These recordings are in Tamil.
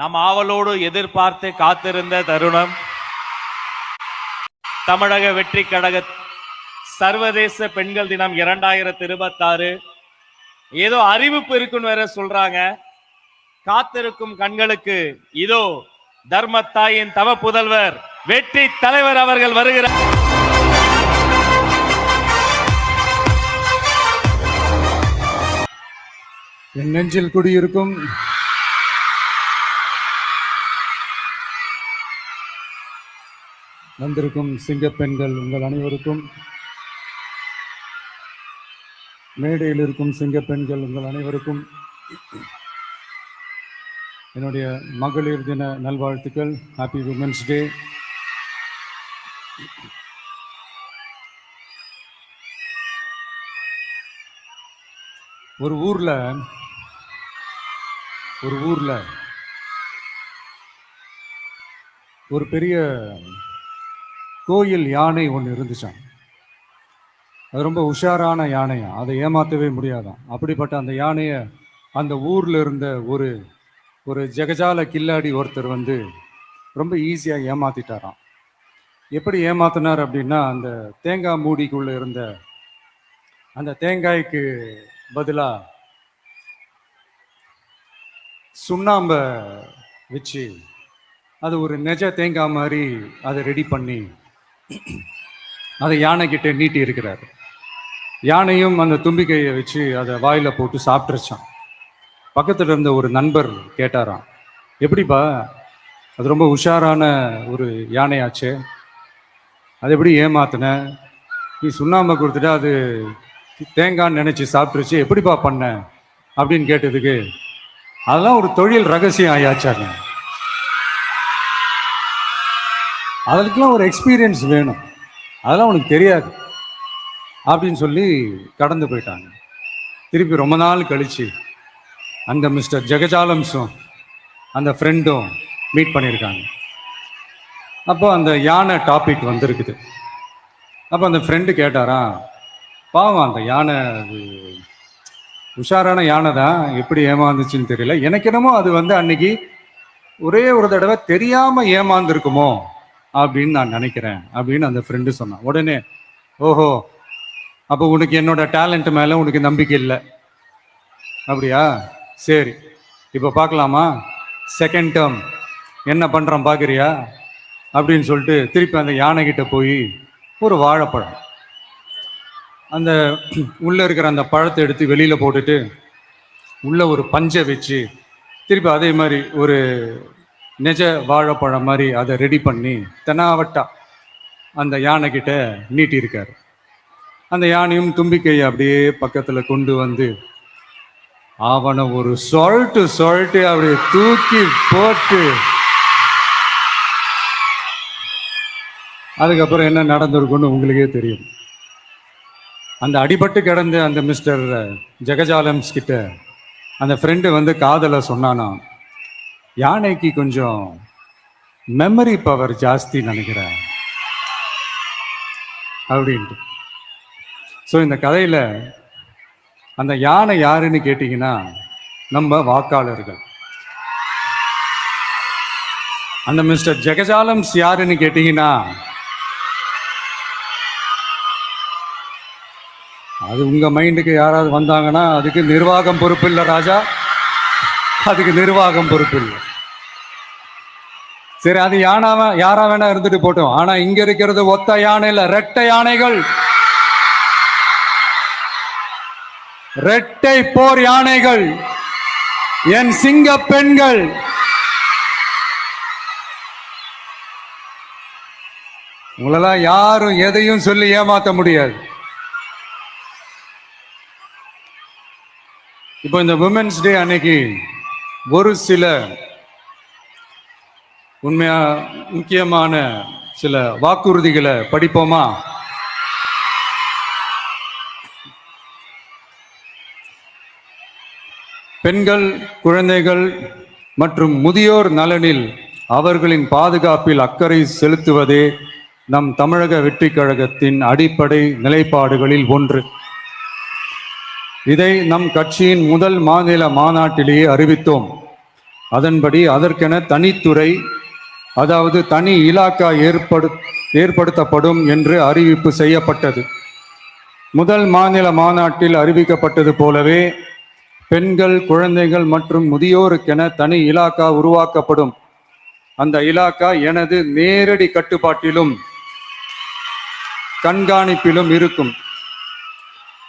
நாம் ஆவலோடு எதிர்பார்த்து காத்திருந்த தருணம் தமிழக வெற்றி கழக சர்வதேச பெண்கள் தினம் 2026. ஏதோ அறிவிப்பு இருக்குன்னு வேற சொல்றாங்க. காத்திருக்கும் கண்களுக்கு இதோ தர்மத்தாயின் தவ புதல்வர் வெற்றி தலைவர் அவர்கள் வருகிறார். என் நெஞ்சில் குடியிருக்கும் வந்திருக்கும் சிங்கப்பெண்கள் உங்கள் அனைவருக்கும், மேடையில் இருக்கும் சிங்கப்பெண்கள் உங்கள் அனைவருக்கும் என்னுடைய மகளிர் தின நல்வாழ்த்துக்கள். Happy women's day. ஒரு ஊர்ல ஒரு பெரிய கோயில் யானை ஒன்று இருந்துச்சான். அது ரொம்ப உஷாரான யானையா, அதை ஏமாற்றவே முடியாதான். அப்படிப்பட்ட அந்த யானையை அந்த ஊரில் இருந்த ஒரு ஜெகஜால கில்லாடி ஒருத்தர் வந்து ரொம்ப ஈஸியாக ஏமாத்திட்டாராம். எப்படி ஏமாத்தினார் அப்படின்னா, அந்த தேங்காய் மூடிக்குள்ளே இருந்த அந்த தேங்காய்க்கு பதிலாக சுண்ணாம்பை வச்சு அது ஒரு நெஜ தேங்காய் மாதிரி அதை ரெடி பண்ணி அதை யானைக்கிட்ட நீட்டி இருக்கிறார். யானையும் அந்த தும்பிக்கையை வச்சு அதை வாயில் போட்டு சாப்பிட்டுருச்சான். பக்கத்தில் இருந்த ஒரு நண்பர் கேட்டாராம், எப்படிப்பா, அது ரொம்ப உஷாரான ஒரு யானையாச்சு, அது எப்படி ஏமாத்தின? நீ சுண்ணாம்பை கொடுத்துட்டா அது தேங்காய்ன்னு நினச்சி சாப்பிட்டுருச்சு, எப்படிப்பா பண்ண அப்படின்னு கேட்டதுக்கு, அதெல்லாம் ஒரு தொழில் ரகசியம் ஆயாச்சாங்க, அதுக்கெல்லாம் ஒரு எக்ஸ்பீரியன்ஸ் வேணும், அதெல்லாம் உனக்கு தெரியாது அப்படின்னு சொல்லி கடந்து போயிட்டாங்க. திருப்பி ரொம்ப நாள் கழிச்சு அந்த மிஸ்டர் ஜெகஜாலம்ஸும் அந்த ஃப்ரெண்டும் மீட் பண்ணியிருக்காங்க. அப்போ அந்த யானை டாபிக் வந்திருக்குது. அப்போ அந்த ஃப்ரெண்டு கேட்டாராம், பாவம் அந்த யானை உஷாரான யானை தான், எப்படி ஏமாந்துச்சுன்னு தெரியல, எனக்கு என்னமோ அது வந்து அன்னைக்கு ஒரே ஒரு தடவை தெரியாம ஏமாந்துருக்குமோ அப்படின்னு நான் நினைக்கிறேன் அப்படின்னு அந்த ஃப்ரெண்டு சொன்னான். உடனே, ஓஹோ, அப்போ உனக்கு என்னோட டேலண்ட் மேலே உனக்கு நம்பிக்கை இல்லை அப்படியா? சரி, இப்போ பார்க்கலாமா, செகண்ட் டேர்ம் என்ன பண்ணுறான் பார்க்குறியா அப்படின்னு சொல்லிட்டு திருப்பி அந்த யானைகிட்ட போய் ஒரு வாழைப்பழம், அந்த உள்ளே இருக்கிற அந்த பழத்தை எடுத்து வெளியில் போட்டுட்டு உள்ளே ஒரு பஞ்சை வச்சு திருப்பி அதே மாதிரி ஒரு நெஜ வாழைப்பழம் மாதிரி அதை ரெடி பண்ணி தெனாவட்டா அந்த யானைக்கிட்ட நீட்டியிருக்காரு. அந்த யானையும் தும்பிக்கையை அப்படியே பக்கத்தில் கொண்டு வந்து அவனை ஒரு சொல்லிட்டு அப்படியே தூக்கி போட்டு, அதுக்கப்புறம் என்ன நடந்திருக்குன்னு உங்களுக்கே தெரியும். அந்த அடிபட்டு கிடந்த அந்த மிஸ்டர் ஜெகஜாலம்ஸ் கிட்ட அந்த ஃப்ரெண்டு வந்து காதலை சொன்னானா, யானைக்கு கொஞ்சம் மெமரி பவர் ஜாஸ்தி நினைக்கிறேன் அப்படின்ட்டு. ஸோ இந்த கதையில் அந்த யானை யாருன்னு கேட்டிங்கன்னா, நம்ம வாக்காளர்கள். அந்த மிஸ்டர் ஜெகஜாலம்ஸ் யாருன்னு கேட்டிங்கன்னா, அது உங்கள் மைண்டுக்கு யாராவது வந்தாங்கன்னா அதுக்கு நிர்வாகம் பொறுப்பு இல்லை ராஜா, அதுக்கு நிர்வாகம் பொறுப்பு இல்லை. சரி, அது யாரா வேணா இருந்துட்டு போட்டோம். ஆனா இங்க இருக்கிறது ஒத்த யானை இல்ல, ரெட்டை யானைகள், ரெட்டை போர் யானைகள், என் சிங்க பெண்கள். உங்களெல்லாம் யாரும் எதையும் சொல்லி ஏமாத்த முடியாது. இப்போ இந்த விமென்ஸ் டே அன்னைக்கு ஒரு சில உண்மையா முக்கியமான சில வாக்குறுதிகளை படிப்போமா? பெண்கள், குழந்தைகள் மற்றும் முதியோர் நலனில் அவர்களின் பாதுகாப்பில் அக்கறை செலுத்துவதே நம் தமிழக வெற்றி கழகத்தின் அடிப்படை நிலைப்பாடுகளில் ஒன்று. இதை நம் கட்சியின் முதல் மாநில மாநாட்டிலேயே அறிவித்தோம். அதன்படி அதற்கென தனித்துறை, அதாவது தனி இலாக்கா ஏற்படுத்தப்படும் என்று அறிவிப்பு செய்யப்பட்டது. முதல் மாநில மாநாட்டில் அறிவிக்கப்பட்டது போலவே பெண்கள், குழந்தைகள் மற்றும் முதியோருக்கென தனி இலாக்கா உருவாக்கப்படும். அந்த இலாக்கா எனது நேரடி கட்டுப்பாட்டிலும் கண்காணிப்பிலும் இருக்கும்.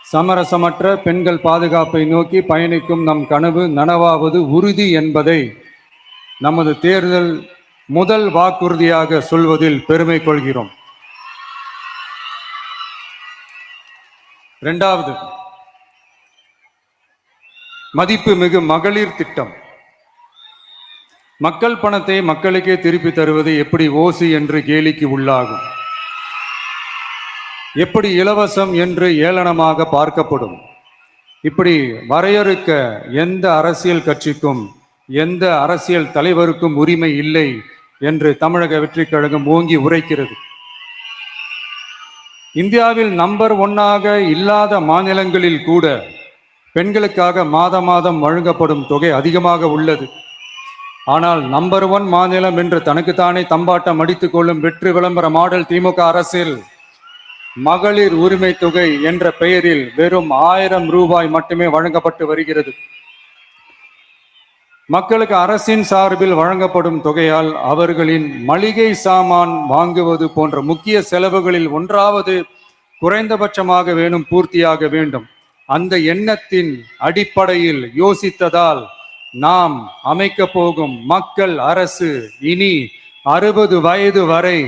சமரசமற்ற பெண்கள் பாதுகாப்பை நோக்கி பயணிக்கும் நம் கனவு நனவாவது உறுதி என்பதை நமது தேர்தல் முதல் வாக்குறுதியாக சொல்வதில் பெருமை கொள்கிறோம். இரண்டாவது, மதிப்புமிகு மகளிர் திட்டம். மக்கள் பணத்தை மக்களுக்கே திருப்பி தருவது எப்படி ஓசி என்று கேலிக்கு உள்ளாகும், எப்படி இலவசம் என்று ஏளனமாக பார்க்கப்படும். இப்படி வரையறுக்க எந்த அரசியல் கட்சிக்கும் எந்த அரசியல் தலைவருக்கும் உரிமை இல்லை என்று தமிழக வெற்றிக் கழகம் ஓங்கி உரைக்கிறது. இந்தியாவில் நம்பர் 1 இல்லாத மாநிலங்களில் கூட பெண்களுக்காக மாதம் வழங்கப்படும் தொகை அதிகமாக உள்ளது. ஆனால் நம்பர் 1 மாநிலம் என்று தனக்குத்தானே தம்பாட்டம் அடித்துக் கொள்ளும் வெற்றி விளம்பர மாடல் திமுக அரசில் மகளிர் உரிமை தொகை என்ற பெயரில் வெறும் 1000 ரூபாய் மட்டுமே வழங்கப்பட்டு வருகிறது. மக்களுக்கு அரசின் சார்பில் வழங்கப்படும் தொகையால் அவர்களின் மளிகை சாமான் வாங்குவது போன்ற முக்கிய செலவுகளில் ஒன்றாவது குறைந்தபட்சமாக பூர்த்தியாக வேண்டும். அந்த எண்ணத்தின் அடிப்படையில் யோசித்ததால் நாம் அமைக்க போகும் மக்கள் அரசு இனி 60 வயது வரை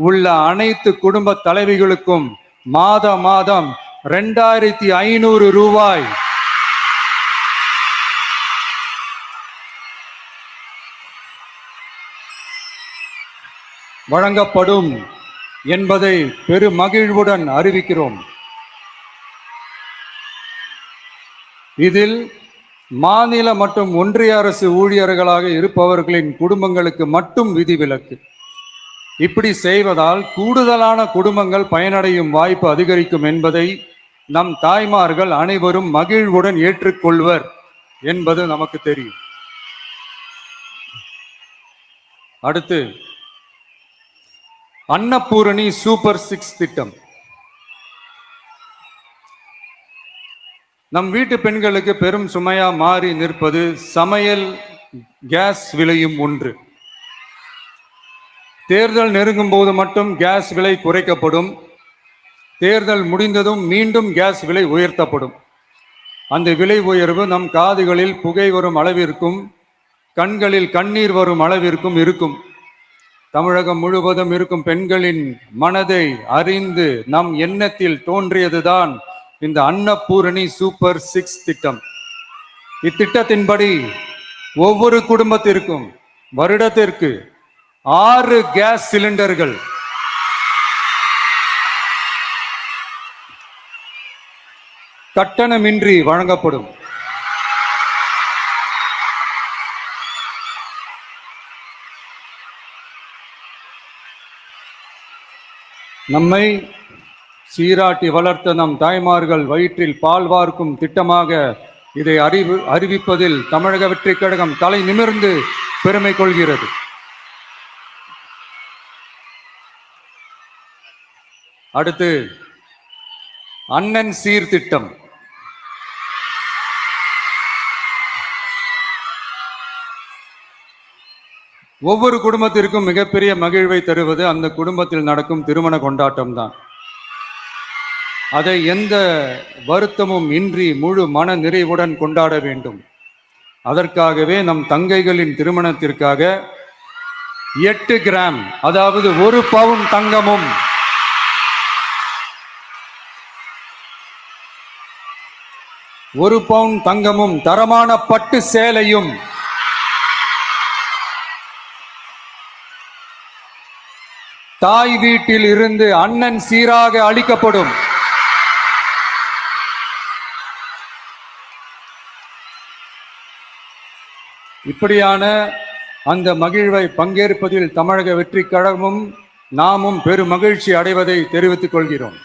உள்ள அனைத்து குடும்ப தலைவிகளுக்கும் மாதம் 2500 ரூபாய் வழங்கப்படும் என்பதை பெருமகிழ்வுடன் அறிவிக்கிறோம். இதில் மாநில மற்றும் ஒன்றிய அரசு ஊழியர்களாக இருப்பவர்களின் குடும்பங்களுக்கு மட்டும் விதிவிலக்கு. இப்படி செய்வதால் கூடுதலான குடும்பங்கள் பயனடையும் வாய்ப்பு அதிகரிக்கும் என்பதை நம் தாய்மார்கள் அனைவரும் மகிழ்வுடன் ஏற்றுக்கொள்வர் என்பது நமக்கு தெரியும். அடுத்து, அன்னபூரணி சூப்பர் 6 திட்டம். நம் வீட்டு பெண்களுக்கு பெரும் சுமையா மாறி நிற்பது சமையல் கேஸ் விலையும் ஒன்று. தேர்தல் நெருங்கும் போது மட்டும் கேஸ் விலை குறைக்கப்படும். தேர்தல் முடிந்ததும் மீண்டும் கேஸ் விலை உயர்த்தப்படும். அந்த விலை உயர்வு நம் காதுகளில் புகை வரும் அளவிற்கும் கண்களில் கண்ணீர் வரும் அளவிற்கும் இருக்கும். தமிழகம் முழுவதும் இருக்கும் பெண்களின் மனதை அறிந்து நம் எண்ணத்தில் தோன்றியதுதான் இந்த அன்னபூரணி சூப்பர் 6 திட்டம். இத்திட்டத்தின்படி ஒவ்வொரு குடும்பத்திற்கும் வருடத்திற்கு 6 கேஸ் சிலிண்டர்கள் கட்டணமின்றி வழங்கப்படும். நம்மை சீராட்டி வளர்த்த நம் தாய்மார்கள் வயிற்றில் பால் வார்க்கும் திட்டமாக இதை அறிவிப்பதில் தமிழக வெற்றிக் கழகம் தலை நிமிர்ந்து பெருமை கொள்கிறது. அடுத்து, அண்ணன் சீர்திட்டம். ஒவ்வொரு குடும்பத்திற்கும் மிகப்பெரிய மகிழ்வை தருவது அந்த குடும்பத்தில் நடக்கும் திருமண கொண்டாட்டம் தான். அதை எந்த வருத்தமும் இன்றி முழு மன நிறைவுடன் கொண்டாட வேண்டும். அதற்காகவே நம் தங்கைகளின் திருமணத்திற்காக 8 கிராம், அதாவது 1 பவுன் தங்கமும் 1 பவுன் தங்கமும் தரமான பட்டு சேலையும் தாய் வீட்டில் இருந்து அண்ணன் சீராக அளிக்கப்படும். இப்படியான அந்த மகிழ்வை பங்கேற்பதில் தமிழக வெற்றிக் கழகமும் நாமும் பெரும் மகிழ்ச்சி அடைவதை தெரிவித்துக் கொள்கிறோம்.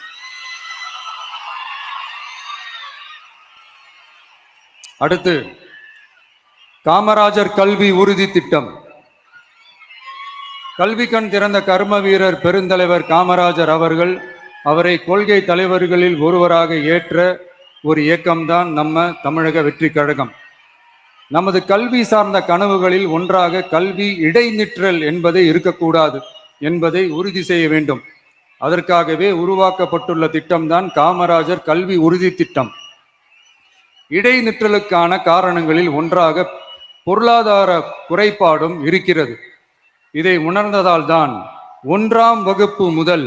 அடுத்து, காமராஜர் கல்வி உறுதி திட்டம். கல்வி கண் திறந்த கர்ம வீரர் பெருந்தலைவர் காமராஜர் அவரை கொள்கை தலைவர்களில் ஒருவராக ஏற்ற ஒரு இயக்கம்தான் நம்ம தமிழக வெற்றி கழகம். நமது கல்வி சார்ந்த கனவுகளில் ஒன்றாக கல்வி இடைநிற்றல் என்பதை இருக்கக்கூடாது என்பதை உறுதி செய்ய வேண்டும். அதற்காகவே உருவாக்கப்பட்டுள்ள திட்டம்தான் காமராஜர் கல்வி உறுதி திட்டம். இடைநிற்றலுக்கான காரணங்களில் ஒன்றாக பொருளாதார குறைபாடும் இருக்கிறது. இதை உணர்ந்ததால் தான் 1ஆம் வகுப்பு முதல்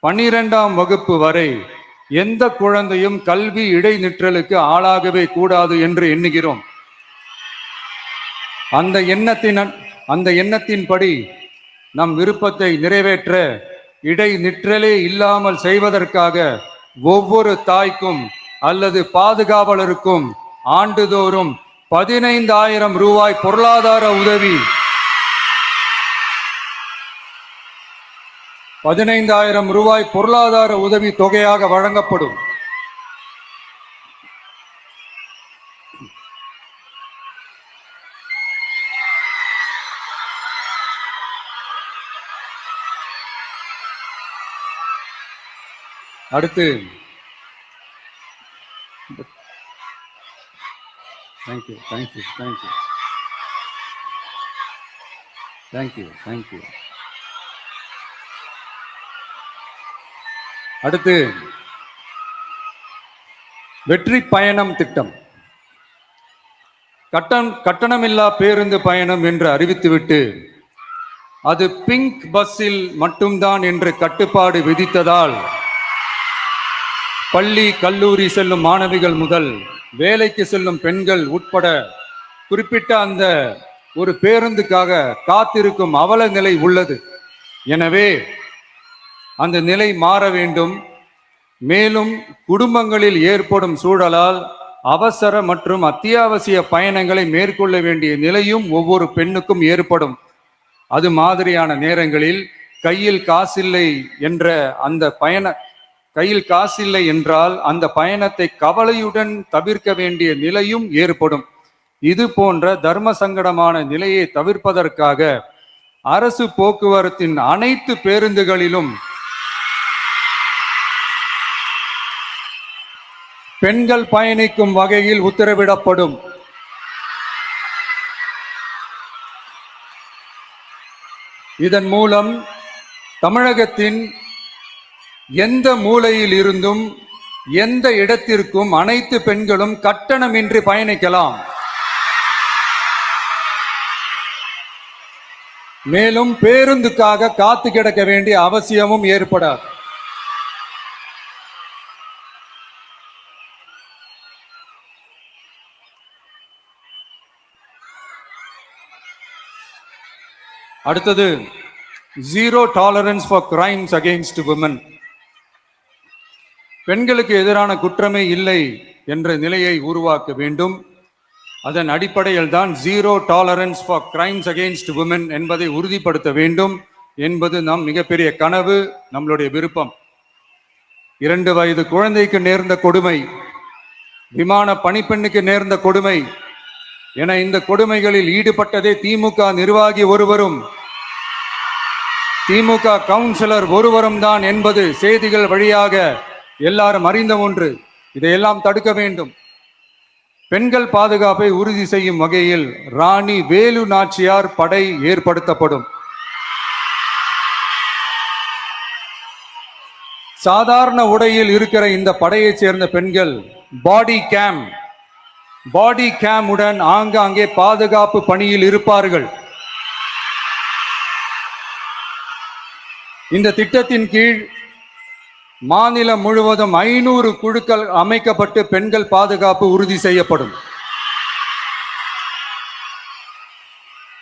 12ஆம் வகுப்பு வரை எந்த குழந்தையும் கல்வி இடைநிற்றலுக்கு ஆளாகவே கூடாது என்று எண்ணுகிறோம். அந்த எண்ணத்தின்படி நம் விருப்பத்தை நிறைவேற்ற இடைநிற்றலே இல்லாமல் செய்வதற்காக ஒவ்வொரு தாய்க்கும் அல்லது பாதுகாவலருக்கும் ஆண்டுதோறும் 15,000 ரூபாய் பொருளாதார உதவி 15,000 ரூபாய் பொருளாதார உதவி தொகையாக வழங்கப்படும். அடுத்து தேங்க்யூ. அடுத்து வெற்றி பயணம் திட்டம். கட்டணமில்லா பேருந்து பயணம் என்று அறிவித்துவிட்டு அது பிங்க் பஸ்ஸில் மட்டும்தான் என்று கட்டுப்பாடு விதித்ததால் பள்ளி கல்லூரி செல்லும் மாணவிகள் முதல் வேலைக்கு செல்லும் பெண்கள் உட்பட குறிப்பிட்ட அந்த ஒரு பேருந்துக்காக காத்திருக்கும் அவல நிலை உள்ளது. எனவே அந்த நிலை மாற வேண்டும். மேலும் குடும்பங்களில் ஏற்படும் சூழலால் அவசர மற்றும் அத்தியாவசிய பயணங்களை மேற்கொள்ள வேண்டிய நிலையும் ஒவ்வொரு பெண்ணுக்கும் ஏற்படும். அது மாதிரியான நேரங்களில் கையில் காசில்லை என்றால் அந்த பயணத்தை கவலையுடன் தவிர்க்க வேண்டிய நிலையும் ஏற்படும். இது போன்ற தர்ம சங்கடமான நிலையை தவிர்ப்பதற்காக அரசு போக்குவரத்தின் அனைத்து பேருந்துகளிலும் பெண்கள் பயணிக்கும் வகையில் உத்தரவிடப்படும். இதன் மூலம் தமிழகத்தின் எந்த மூலையில் இருந்தும் எந்த இடத்திற்கும் அனைத்து பெண்களும் கட்டணமின்றி பயணிக்கலாம். மேலும் பேருந்துக்காக காத்து கிடக்க வேண்டிய அவசியமும் ஏற்படாது. அடுத்தது zero tolerance for crimes against women. பெண்களுக்கு எதிரான குற்றமே இல்லை என்ற நிலையை உருவாக்க வேண்டும். அதன் அடிப்படையில் தான் zero tolerance for crimes against women என்பதை உறுதிப்படுத்த வேண்டும் என்பது நம் மிகப்பெரிய கனவு, நம்மளுடைய விருப்பம். 2 வயது குழந்தைக்கு நேர்ந்த கொடுமை, விமான பணிப்பெண்ணுக்கு நேர்ந்த கொடுமை என இந்த கொடுமைகளில் ஈடுபட்டதே திமுக நிர்வாகி ஒருவரும் திமுக கவுன்சிலர் ஒருவரும் தான் என்பது செய்திகள் வழியாக எல்லாரும் அறிந்த ஒன்று. இதையெல்லாம் தடுக்க வேண்டும். பெண்கள் பாதுகாப்பை உறுதி செய்யும் வகையில் ராணி வேலு நாச்சியார் படை ஏற்படுத்தப்படும். சாதாரண உடையில் இருக்கிற இந்த படையைச் சேர்ந்த பெண்கள் பாடி கேம் உடன் ஆங்காங்கே பாதுகாப்பு பணியில் இருப்பார்கள். இந்த திட்டத்தின் கீழ் மாநிலம் முழுவதும் 500 குழுக்கள் அமைக்கப்பட்டு பெண்கள் பாதுகாப்பு உறுதி செய்யப்படும்.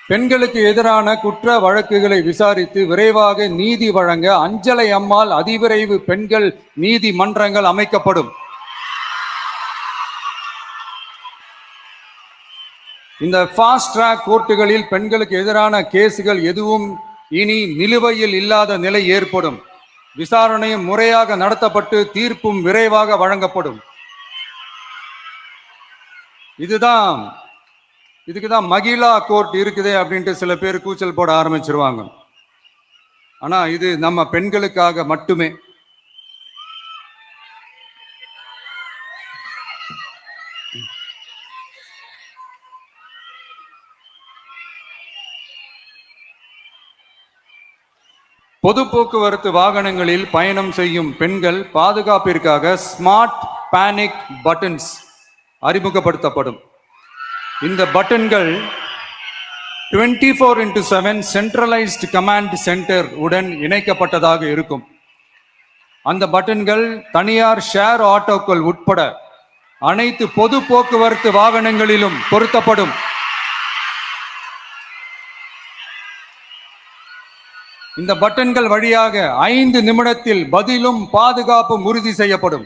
பெண்களுக்கு எதிரான குற்ற வழக்குகளை விசாரித்து விரைவாக நீதி வழங்க அஞ்சலை அம்மாள் அதிவிரைவு பெண்கள் நீதிமன்றங்கள் அமைக்கப்படும். இந்த ஃபாஸ்ட் ட்ராக் கோர்ட்டுகளில் பெண்களுக்கு எதிரான கேசுகள் எதுவும் இனி நிலுவையில் இல்லாத நிலை ஏற்படும். விசாரணையும் முறையாக நடத்தப்பட்டு தீர்ப்பும் விரைவாக வழங்கப்படும். இதுதான் இதுக்கு தான் மகிழா கோர்ட் இருக்குது அப்படின்ட்டு சில பேர் கூச்சல் போட ஆரம்பிச்சிருவாங்க. ஆனா இது நம்ம பெண்களுக்காக மட்டுமே. பொது போக்குவரத்து வாகனங்களில் பயணம் செய்யும் பெண்கள் பாதுகாப்பிற்காக ஸ்மார்ட் பேனிக் பட்டன்ஸ் அறிமுகப்படுத்தப்படும். இந்த பட்டன்கள் 24/7 சென்ட்ரலைஸ்டு கமாண்ட் சென்டர் உடன் இணைக்கப்பட்டதாக இருக்கும். அந்த பட்டன்கள் தனியார் ஷேர் ஆட்டோக்கள் உட்பட அனைத்து பொது போக்குவரத்து வாகனங்களிலும் பொருத்தப்படும். இந்த பட்டன்கள் வழியாக 5 நிமிடத்தில் பதிலும் பாதுகாப்பும் உறுதி செய்யப்படும்.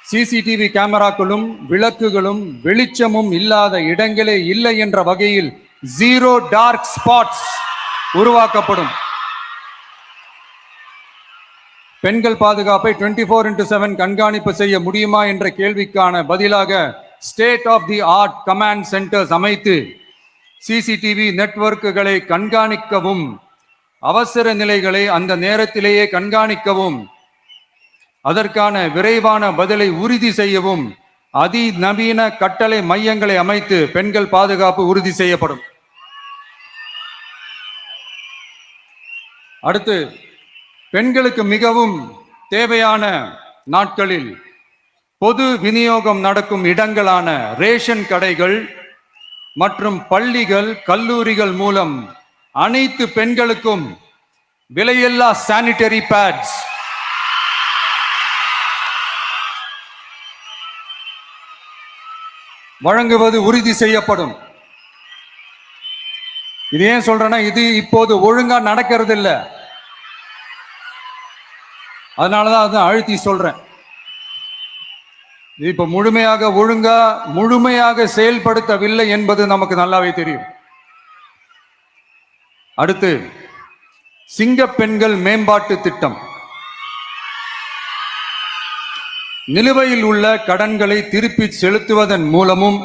சிசிடிவி கேமராக்களும் விளக்குகளும் வெளிச்சமும் இல்லாத இடங்களே இல்லை என்ற வகையில் 0 டார்க் ஸ்பாட்ஸ் உருவாக்கப்படும். பெண்கள் பாதுகாப்பை 24/7 கண்காணிப்பு செய்ய முடியுமா என்ற கேள்விக்கான பதிலாக state of the art command centers அமைத்து சிசிடிவி நெட்வொர்க்குகளை கண்காணிக்கவும், அவசர நிலைகளை அந்த நேரத்திலேயே கண்காணிக்கவும், அதற்கான விரைவான பதிலை உறுதி செய்யவும் அதிநவீன கட்டளை மையங்களை அமைத்து பெண்கள் பாதுகாப்பு உறுதி செய்யப்படும். அடுத்து, பெண்களுக்கு மிகவும் தேவையான நாட்களில் பொது விநியோகம் நடக்கும் இடங்களான ரேஷன் கடைகள் மற்றும் பள்ளிகள், கல்லூரிகள் மூலம் அனைத்து பெண்களுக்கும் விலையில்லா சானிட்டரி பேட்ஸ், வழங்குவது உறுதி செய்யப்படும். இது ஏன் சொல்றேன்னா, இது இப்போது ஒழுங்கா நடக்கிறது இல்லை. அதனாலதான் அதை அழுத்தி சொல்றேன். இது இப்ப முழுமையாக செயல்படுத்தவில்லை என்பது நமக்கு நல்லாவே தெரியும். அடுத்து, சிங்க பெண்கள் மேம்பாட்டு திட்டம். நிலுவையில் உள்ள கடன்களை திருப்பி செலுத்துவதன் மூலமும்,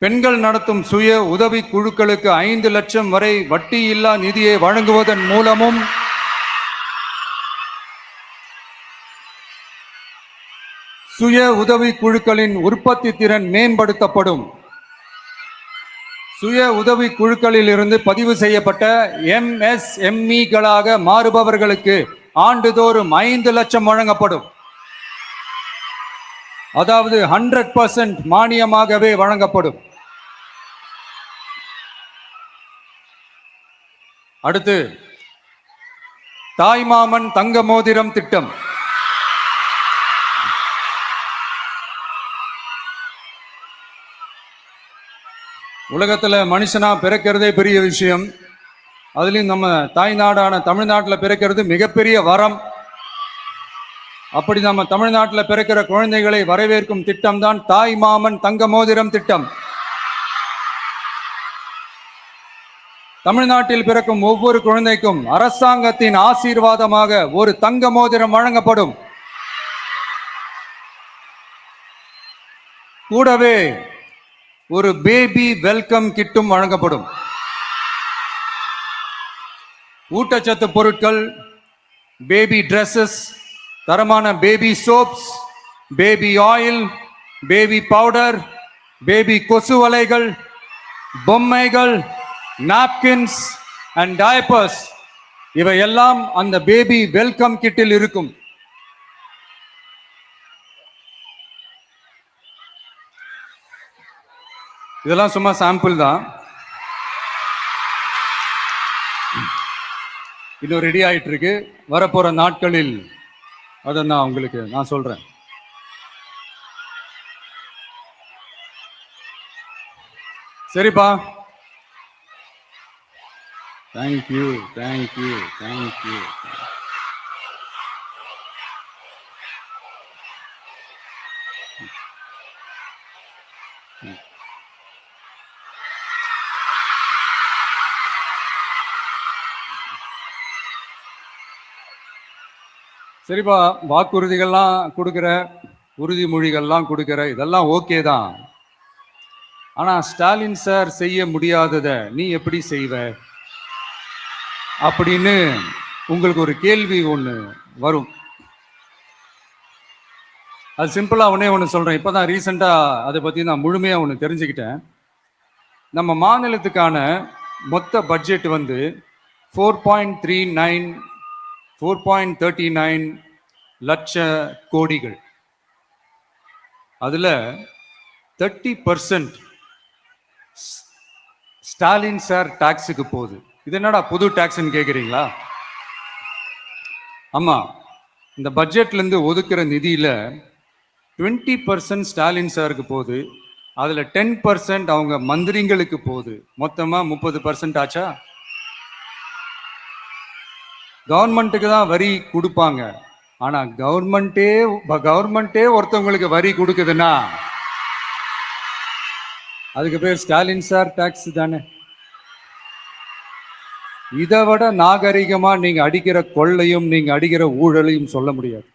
பெண்கள் நடத்தும் சுய உதவி குழுக்களுக்கு 5 லட்சம் வரை வட்டியில்லா நிதியை வழங்குவதன் மூலமும் சுய உதவி குழுக்களின் உற்பத்தி திறன் மேம்படுத்தப்படும். சுய உதவி குழுக்களில் இருந்து பதிவு செய்யப்பட்ட MSMEகளாக மாறுபவர்களுக்கு ஆண்டுதோறும் 5 லட்சம் வழங்கப்படும். அதாவது 100% மானியமாகவே வழங்கப்படும். அடுத்து, தாய்மாமன் தங்க மோதிரம் திட்டம். உலகத்துல மனுஷனா பிறக்கிறதே பெரிய விஷயம். அதுலயும் நம்ம தாய் நாடான தமிழ்நாட்டில் பிறக்கிறது மிகப்பெரிய வரம். அப்படி நம்ம தமிழ்நாட்டில் பிறக்கிற குழந்தைகளை வரவேற்கும் திட்டம் தான் தாய் மாமன் தங்க மோதிரம் திட்டம். தமிழ்நாட்டில் பிறக்கும் ஒவ்வொரு குழந்தைக்கும் அரசாங்கத்தின் ஆசீர்வாதமாக ஒரு தங்க மோதிரம் வழங்கப்படும். கூடவே ஒரு பேபி வெல்கம் கிட்டும் வழங்கப்படும். ஊட்டச்சத்து பொருட்கள், பேபி டிரெஸ்ஸஸ், தரமான baby soaps, baby oil, baby powder, baby கொசு வலைகள், பொம்மைகள், நாப்கின்ஸ் அண்ட் டயப்பர்ஸ், இவையெல்லாம் அந்த பேபி வெல்கம் கிட்டில் இருக்கும். இதெல்லாம் சும்மா சாம்பிள் தான். இன்னும் ரெடி ஆயிட்டு இருக்கு. வரப்போற நாட்களில் அதை நான் சொல்றேன். சரிப்பா, தேங்க்யூ தேங்க்யூ தேங்க்யூ. சரிப்பா, வாக்குறுதிகள்லாம் கொடுக்குற, உறுதிமொழிகள்லாம் கொடுக்குற, இதெல்லாம் ஓகே தான். ஆனா ஸ்டாலின் சார் செய்ய முடியாதத நீ எப்படி செய்வ அப்படின்னு உங்களுக்கு ஒரு கேள்வி ஒண்ணு வரும். அது சிம்பிளா ஒண்ணு சொல்றேன். இப்பதான் ரீசெண்டா அதை பத்தி நான் முழுமையா ஒண்ணு தெரிஞ்சுக்கிட்டேன். நம்ம மாநிலத்துக்கான மொத்த பட்ஜெட் வந்து 4.39 லட்ச கோடிகள். அதுல 30% ஸ்டாலின் சார் டாக்ஸுக்கு போகுது. இது என்னடா புது டாக்ஸ்ன்னு கேக்குறீங்களா? ஆமா, இந்த பட்ஜெட்ல இருந்து ஒதுக்குற நிதியில 20% ஸ்டாலின் சாருக்கு போகுது. அதுல 10% அவங்க மந்திரிங்களுக்கு போகுது. மொத்தமா 30% ஆச்சா? கவர்மெண்ட்டுக்கு தான் வரி கொடுப்பாங்க. ஆனா கவர்மெண்டே ஒருத்தவங்களுக்கு வரி கொடுக்குதுன்னா அதுக்கு பேர் ஸ்டாலின் சார் டாக்ஸ் தானே. இதை விட நாகரிகமா நீங்க அடிக்கிற கொள்ளையும் நீங்க அடிக்கிற ஊழலையும் சொல்ல முடியாது.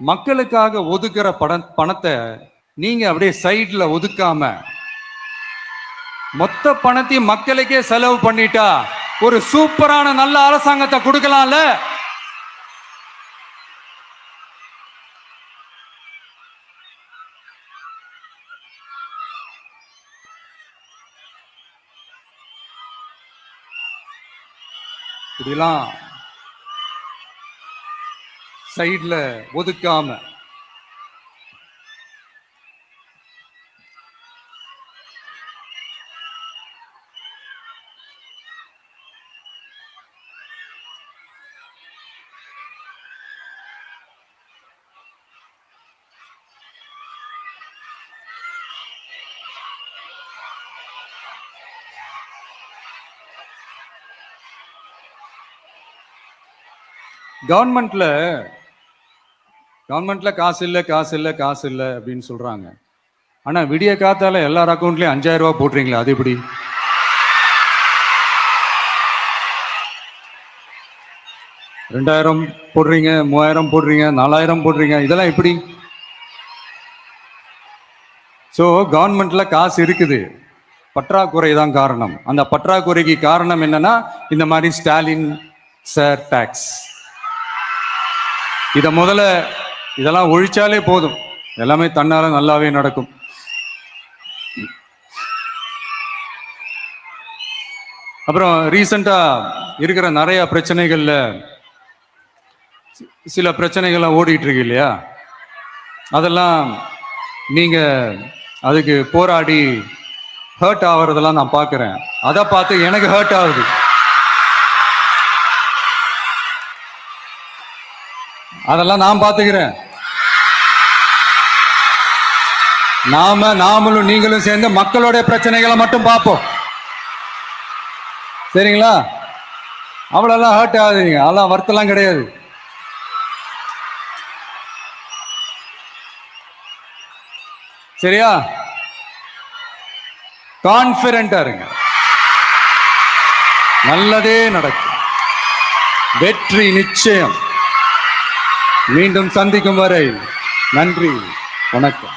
மக்களுக்காக ஒதுக்குற பணத்தை நீங்க அப்படியே சைட்ல ஒதுக்காம மொத்த பணத்தையும் மக்களுக்கே செலவு பண்ணிட்டா ஒரு சூப்பரான நல்ல அரசாங்கத்தை கொடுக்கலாம்ல. இப்படிலாம் சைட்ல ஒதுக்காம கவர்மெண்ட்ல காசு இல்லை அப்படின்னு சொல்றாங்க. ஆனா விடிய காத்தால எல்லார் அக்கௌண்ட்லயும் 5000 ரூபாய் போட்டுறீங்களா? அது எப்படி? $2000 போடுறீங்க, 3000 போடுறீங்க, 4000 போடுறீங்க, இதெல்லாம் எப்படி? ஸோ கவர்மெண்ட்ல காசு இருக்குது, பற்றாக்குறை தான் காரணம். அந்த பற்றாக்குறைக்கு காரணம் என்னன்னா இந்த மாதிரி ஸ்டாலின் சார் டாக்ஸ். இதெல்லாம் ஒழிச்சாலே போதும், எல்லாமே தன்னால நல்லாவே நடக்கும். அப்புறம் ரீசெண்டா இருக்கிற நிறைய பிரச்சனைகள்ல சில பிரச்சனைகள்லாம் ஓடிட்டு இருக்கு இல்லையா? அதெல்லாம் நீங்க அதுக்கு போராடி ஹர்ட் ஆகுறதெல்லாம் நான் பார்க்கிறேன். அதை பார்த்து எனக்கு ஹர்ட் ஆகுது. அதெல்லாம் நான் பார்த்துக்கிறேன். நாமளும் நீங்களும் சேர்ந்து மக்களுடைய பிரச்சனைகளை மட்டும் பார்ப்போம், சரிங்களா? அவ்வளோலாம் ஹர்ட் ஆகுதுங்க, அதெல்லாம் வருத்தலாம் கிடையாது. சரியா? கான்பிடென்டா இருங்க, நல்லதே நடக்கும், வெற்றி நிச்சயம். மீண்டும் சந்திக்கும் வரை நன்றி, வணக்கம்.